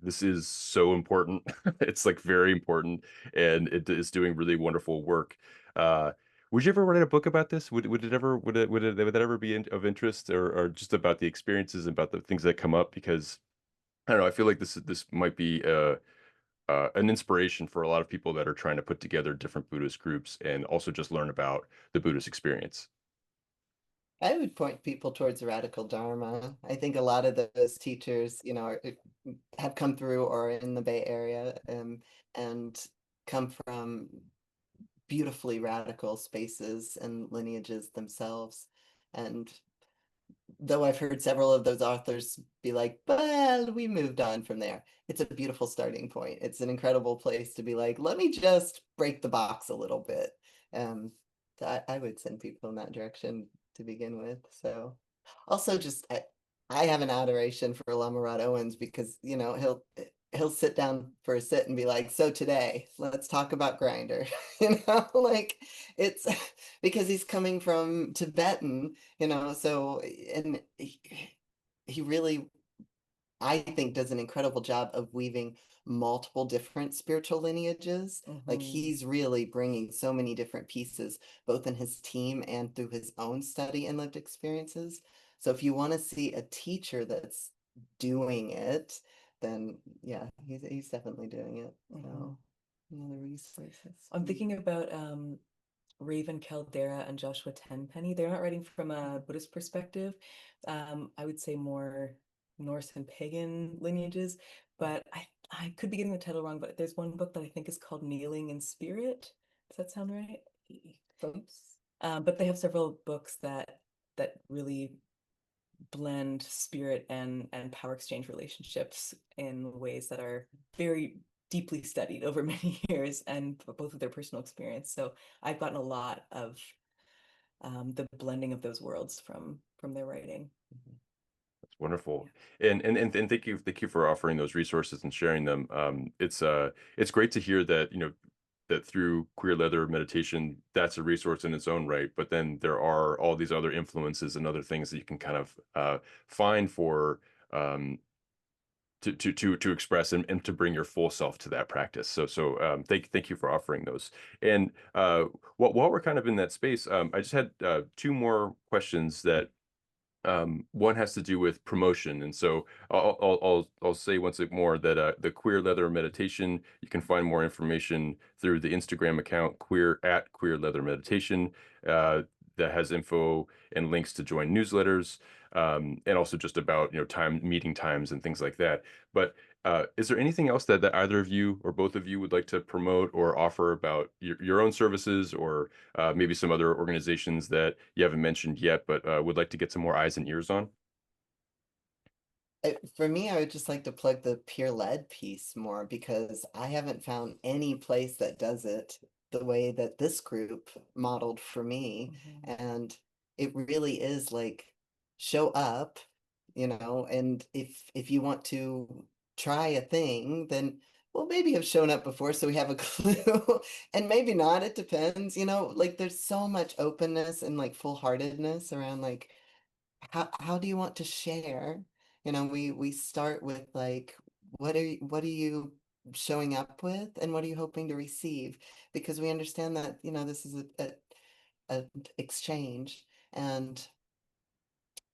[SPEAKER 1] this is so important. It's like very important, and it is doing really wonderful work. Uh, would you ever write a book about this? Would it ever would that ever be of interest, or just about the experiences and about the things that come up? Because I don't know, I feel like this might be an inspiration for a lot of people that are trying to put together different Buddhist groups and also just learn about the Buddhist experience.
[SPEAKER 3] I would point people towards radical Dharma. I think a lot of those teachers, have come through or are in the Bay Area, and come from beautifully radical spaces and lineages themselves. And though I've heard several of those authors be like, well, we moved on from there. It's a beautiful starting point. It's an incredible place to be like, let me just break the box a little bit. Um, so I would send people in that direction to begin with. So also just I have an adoration for Lamarad Owens because, he'll sit down for a sit and be like, so today, let's talk about Grinder. Like it's because he's coming from Tibetan, so and he really, I think, does an incredible job of weaving multiple different spiritual lineages. Like
[SPEAKER 2] Hmm.
[SPEAKER 3] he's really bringing so many different pieces, both in his team and through his own study and lived experiences. So if you want to see a teacher that's doing it, then yeah, he's definitely doing it.
[SPEAKER 2] Hmm.
[SPEAKER 3] So, the resources.
[SPEAKER 2] I'm thinking about Raven Caldera and Joshua Tenpenny. They're not writing from a Buddhist perspective. I would say more Norse and pagan lineages, but I could be getting the title wrong, but there's one book that I think is called Kneeling in Spirit. Does that sound right?
[SPEAKER 3] Oops.
[SPEAKER 2] But they have several books that really blend spirit and power exchange relationships in ways that are very deeply studied over many years and both of their personal experience. So I've gotten a lot of the blending of those worlds from their writing.
[SPEAKER 1] That's wonderful. And thank you for offering those resources and sharing them. It's great to hear that, that through queer leather meditation, that's a resource in its own right. But then there are all these other influences and other things that you can kind of find for um to express and to bring your full self to that practice. So thank you for offering those. And while we're kind of in that space, I just had two more questions that one has to do with promotion, and so I'll say once more that the Queer Leather Meditation, you can find more information through the Instagram account Queer Leather Meditation, that has info and links to join newsletters, and also just about meeting times and things like that. But is there anything else that either of you or both of you would like to promote or offer about your own services, or maybe some other organizations that you haven't mentioned yet, but would like to get some more eyes and ears on?
[SPEAKER 3] For me, I would just like to plug the peer led piece more because I haven't found any place that does it the way that this group modeled for me.
[SPEAKER 2] Mhm.
[SPEAKER 3] And it really is like show up, and if you want to try a thing, then well, maybe have shown up before so we have a clue. And maybe not, it depends, like there's so much openness and like full-heartedness around like how do you want to share? We start with like, what are you showing up with, and what are you hoping to receive? Because we understand that, this is a exchange, and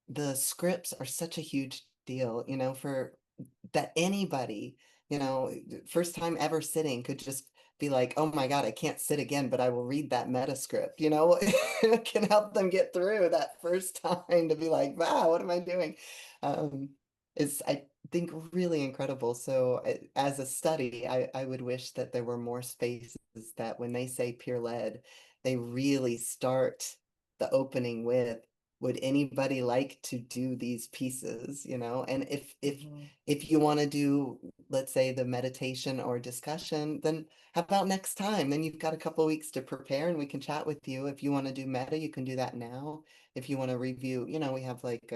[SPEAKER 3] the scripts are such a huge deal, for that anybody, first time ever sitting could just be like, oh my God, I can't sit again, but I will read that meta script, it can help them get through that first time to be like, wow, what am I doing? Um, is I think really incredible. So as a study, I would wish that there were more spaces that when they say peer led, they really start the opening with would anybody like to do these pieces, you know? And
[SPEAKER 2] Mhm.
[SPEAKER 3] if you want to do, let's say, the meditation or discussion, then how about next time? Then you've got a couple weeks to prepare and we can chat with you. If you want to do meta, you can do that now. If you want to review, you know, we have like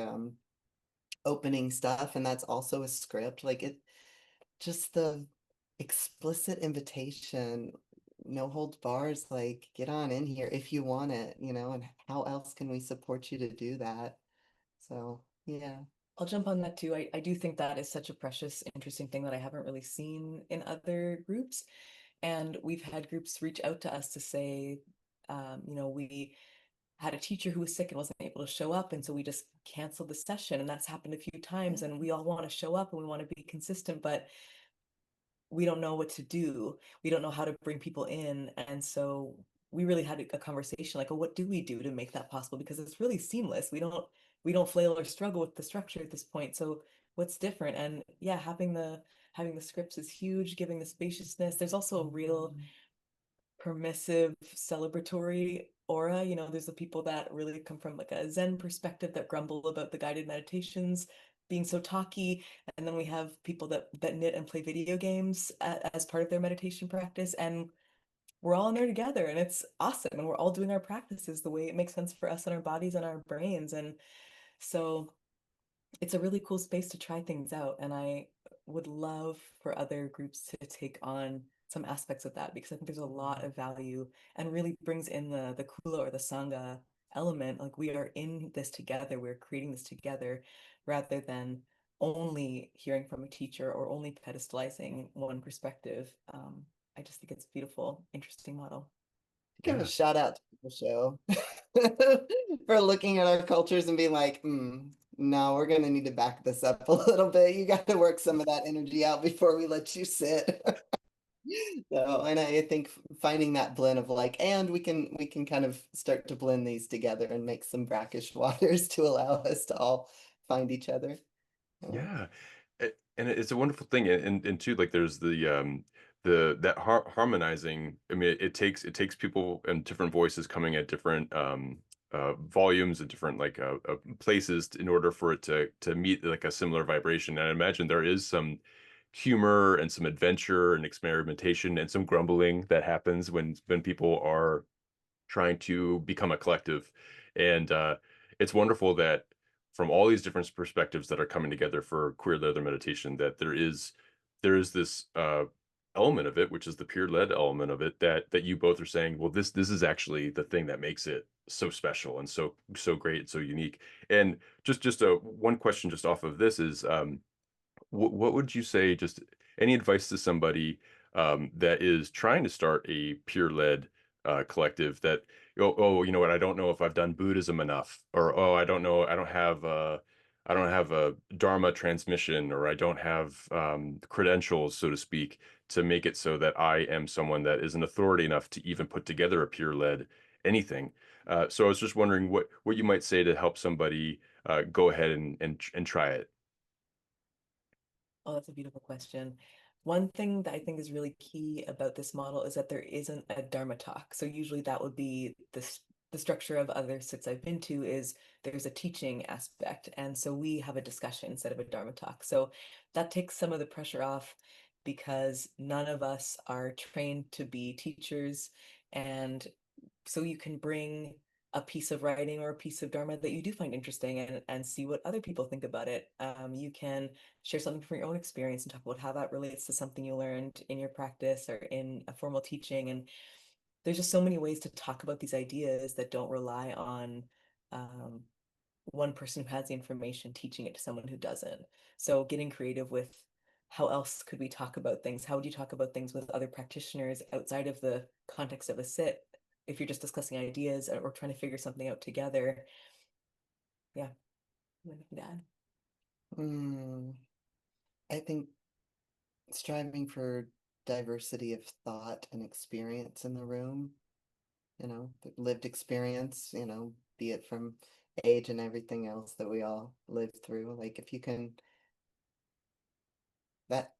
[SPEAKER 3] opening stuff, and that's also a script. Like it just the explicit invitation, no holds bars, like get on in here if you want it, you know, and how else can we support you to do that? So, yeah.
[SPEAKER 2] I'll jump on that too. I do think that is such a precious, interesting thing that I haven't really seen in other groups. And we've had groups reach out to us to say, we had a teacher who was sick and wasn't able to show up. And so we just canceled the session. And that's happened a few times. And we all want to show up and we want to be consistent, but we don't know what to do. We don't know how to bring people in. And so we really had a conversation like, oh, what do we do to make that possible? Because it's really seamless. We don't flail or struggle with the structure at this point. So what's different? And yeah, having the scripts is huge, giving the spaciousness. There's also a real permissive, celebratory aura. There's the people that really come from like a Zen perspective that grumble about the guided meditations being so talky, and then we have people that knit and play video games as part of their meditation practice, and we're all in there together, and it's awesome, and we're all doing our practices the way it makes sense for us and our bodies and our brains, and so it's a really cool space to try things out. And I would love for other groups to take on some aspects of that because I think there's a lot of value and really brings in the kula or the sangha element. Like we are in this together, we're creating this together rather than only hearing from a teacher or only pedestalizing one perspective. I just think it's a beautiful, interesting model.
[SPEAKER 3] Give a
[SPEAKER 1] Yeah.
[SPEAKER 3] shout out to the show for looking at our cultures and being like, no, we're gonna need to back this up a little bit. You got to work some of that energy out before we let you sit. So, and I think finding that blend of like, and we can kind of start to blend these together and make some brackish waters to allow us to all find each other. So,
[SPEAKER 1] Yeah, and it's a wonderful thing, and too, like there's the that harmonizing. I mean, it takes people and different voices coming at different volumes and different like places in order for it to meet like a similar vibration. And I imagine there is some humor and some adventure and experimentation and some grumbling that happens when people are trying to become a collective. And it's wonderful that from all these different perspectives that are coming together for queer leather meditation, that there is this element of it, which is the peer led element of it, that you both are saying, well, this is actually the thing that makes it so special and so great and so unique. And just a one question just off of this is what would you say, just any advice to somebody that is trying to start a peer-led collective that, oh, you know what, I don't know if I've done Buddhism enough, or oh, I don't know, I don't have a Dharma transmission, or I don't have credentials, so to speak, to make it so that I am someone that is an authority enough to even put together a peer-led anything. So I was just wondering what you might say to help somebody go ahead and try it.
[SPEAKER 2] Oh, that's a beautiful question. One thing that I think is really key about this model is that there isn't a Dharma talk. So usually that would be the structure of other sits I've been to is there's a teaching aspect. And so we have a discussion instead of a Dharma talk. So that takes some of the pressure off because none of us are trained to be teachers. And so you can bring a piece of writing or a piece of Dharma that you do find interesting and see what other people think about it. You can share something from your own experience and talk about how that relates to something you learned in your practice or in a formal teaching. And there's just so many ways to talk about these ideas that don't rely on um, one person who has the information teaching it to someone who doesn't. So getting creative with how else could we talk about things? How would you talk about things with other practitioners outside of the context of a sit? If you're just discussing ideas or trying to figure something out together, yeah, anything to add?
[SPEAKER 3] mm, I think striving for diversity of thought and experience in the room, the lived experience, be it from age and everything else that we all live through. Like if you can, that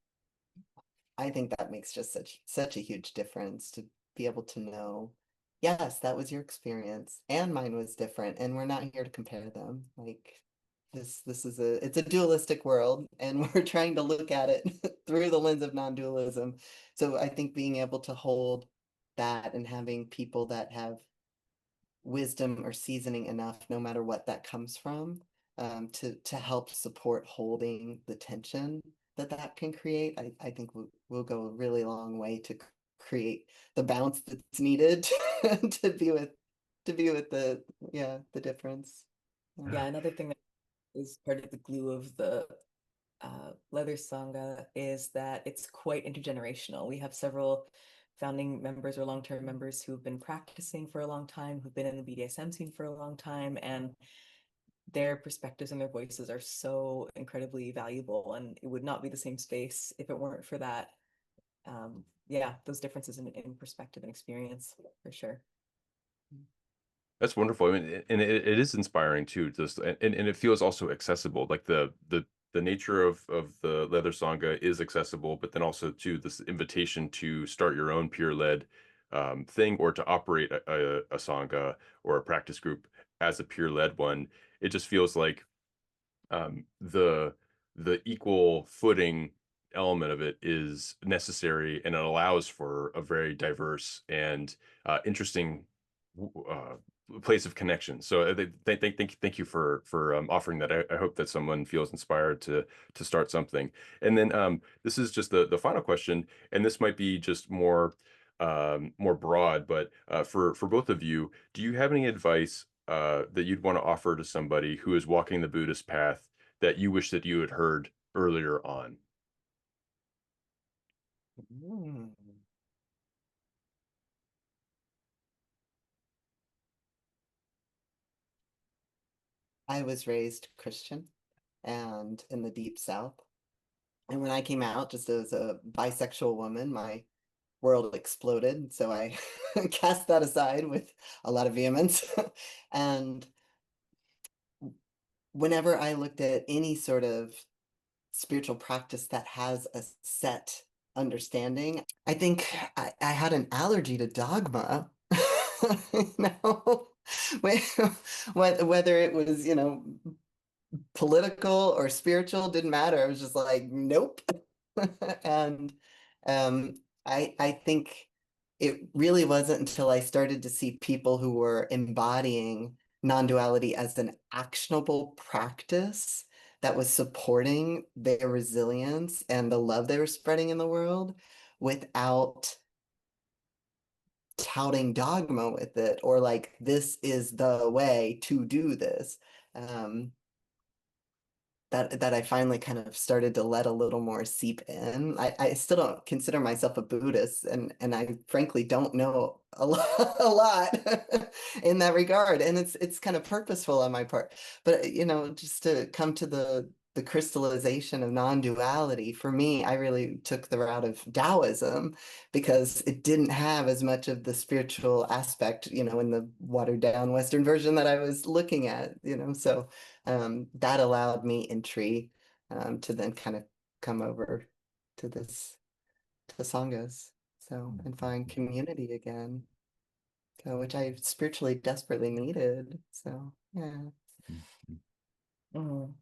[SPEAKER 3] I think that makes just such a huge difference to be able to know yes, that was your experience, and mine was different, and we're not here to compare them. Like this is it's a dualistic world, and we're trying to look at it through the lens of non-dualism. So I think being able to hold that and having people that have wisdom or seasoning enough, no matter what that comes from, to help support holding the tension that that can create, I think will go a really long way to create the balance that's needed to be with the yeah the difference.
[SPEAKER 2] Yeah, another thing that is part of the glue of the Leather Sangha is that it's quite intergenerational. We have several founding members or long-term members who've been practicing for a long time, who've been in the BDSM scene for a long time, and their perspectives and their voices are so incredibly valuable. And it would not be the same space if it weren't for that. Yeah, those differences in perspective and experience for sure.
[SPEAKER 1] That's wonderful. I mean, and it is inspiring too. Just and it feels also accessible. Like the nature of the Leather Sangha is accessible, but then also to this invitation to start your own peer led thing, or to operate a sangha or a practice group as a peer led one. It just feels like um, the the equal footing element of it is necessary, and it allows for a very diverse and interesting place of connection. So thank you for offering that. I hope that someone feels inspired to start something. And then this is just the final question, and this might be just more broad, but for both of you, do you have any advice that you'd want to offer to somebody who is walking the Buddhist path that you wish that you had heard earlier on?
[SPEAKER 3] Mm. I was raised Christian and in the deep South. And when I came out just as a bisexual woman, my world exploded. So I cast that aside with a lot of vehemence. And whenever I looked at any sort of spiritual practice that has a set understanding, I think I had an allergy to dogma. You know, whether it was, political or spiritual, didn't matter. I was just like, nope. And um, I think it really wasn't until I started to see people who were embodying non-duality as an actionable practice that was supporting their resilience and the love they were spreading in the world without touting dogma with it, or like this is the way to do this. Um, that I finally kind of started to let a little more seep in. I still don't consider myself a Buddhist, and I frankly don't know a lot in that regard. And it's kind of purposeful on my part. But just to come to the crystallization of non-duality, for me, I really took the route of Taoism because it didn't have as much of the spiritual aspect, in the watered down Western version that I was looking at. So that allowed me entry to then kind of come over to this to Sanghas, so and find community again, so, which I spiritually desperately needed. So yeah.
[SPEAKER 2] Mhm.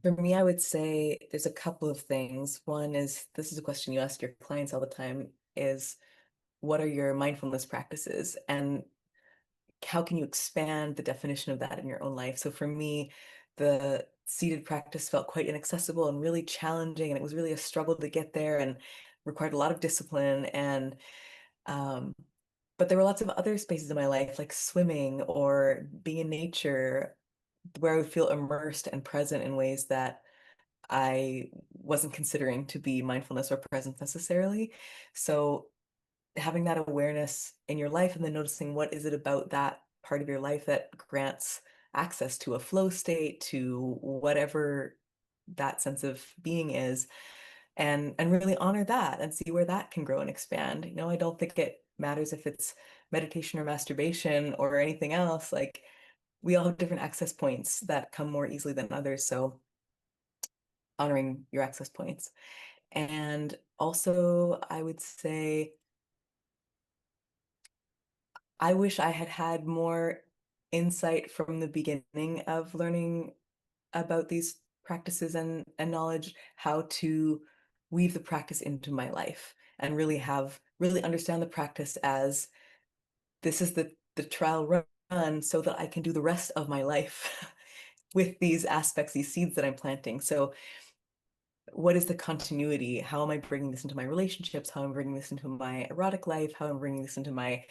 [SPEAKER 2] For me, I would say there's a couple of things. One is, this is a question you ask your clients all the time, is what are your mindfulness practices? And how can you expand the definition of that in your own life? So for me, the seated practice felt quite inaccessible and really challenging, and it was really a struggle to get there and required a lot of discipline. And um, but there were lots of other spaces in my life, like swimming or being in nature, where I would feel immersed and present in ways that I wasn't considering to be mindfulness or presence necessarily. So having that awareness in your life and then noticing what is it about that part of your life that grants access to a flow state, to whatever that sense of being is, and really honor that and see where that can grow and expand. I don't think it matters if it's meditation or masturbation or anything else. Like, we all have different access points that come more easily than others. So honoring your access points. And also, I would say I wish I had had more insight from the beginning of learning about these practices and knowledge, how to weave the practice into my life and really understand the practice as this is the trial run so that I can do the rest of my life with these aspects, these seeds that I'm planting. So what is the continuity? How am I bringing this into my relationships? How am I bringing this into my erotic life? How am I bringing this into my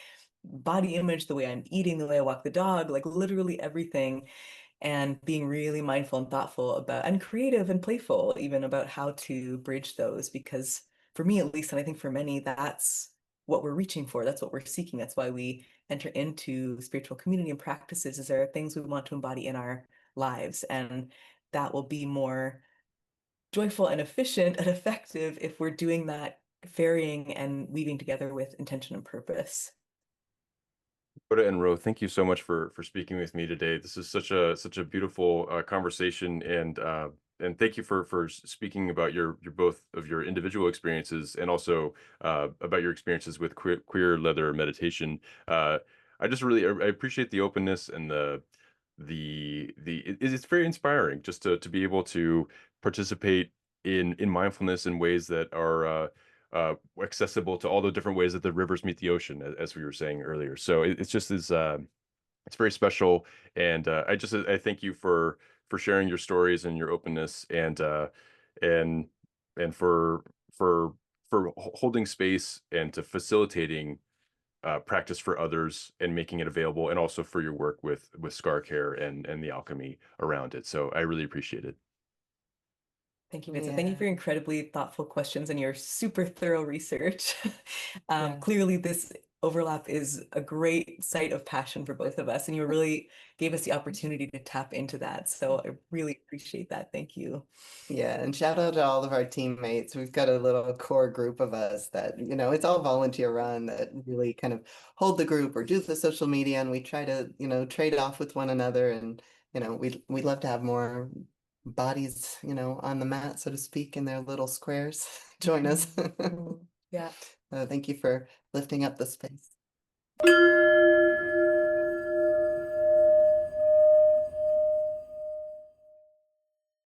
[SPEAKER 2] body image, the way I'm eating, the way I walk the dog, like literally everything, and being really mindful and thoughtful about, and creative and playful even about how to bridge those. Because for me, at least, and I think for many, that's what we're reaching for. That's what we're seeking. That's why we enter into spiritual community and practices, is there are things we want to embody in our lives. And that will be more joyful and efficient and effective if we're doing that ferrying and weaving together with intention and purpose.
[SPEAKER 1] Kota and Ro, thank you so much for speaking with me today. This is such a beautiful conversation, and thank you for speaking about your both of your individual experiences and also about your experiences with queer leather meditation. Uh, I just really I appreciate the openness and it's very inspiring just to be able to participate in mindfulness in ways that are accessible to all the different ways that the rivers meet the ocean, as we were saying earlier. So it's just it's very special, and I thank you for sharing your stories and your openness, and and for holding space and to facilitating practice for others and making it available, and also for your work with scar care and the alchemy around it. So I really appreciate it.
[SPEAKER 2] Thank you, Vincent. Thank you
[SPEAKER 3] Yeah,
[SPEAKER 2] for your incredibly thoughtful questions and your super thorough research.
[SPEAKER 3] yeah,
[SPEAKER 2] Clearly, this overlap is a great site of passion for both of us, and you really gave us the opportunity to tap into that. So I really appreciate that. Thank you.
[SPEAKER 3] yeah. And shout out to all of our teammates. We've got a little core group of us that, it's all volunteer run that really kind of hold the group or do the social media, and we try to, trade off with one another. And, we love to have more bodies, on the mat, so to speak, in their little squares. Join us.
[SPEAKER 2] Mhm. Mhm. Yeah.
[SPEAKER 3] Thank you for lifting up the space.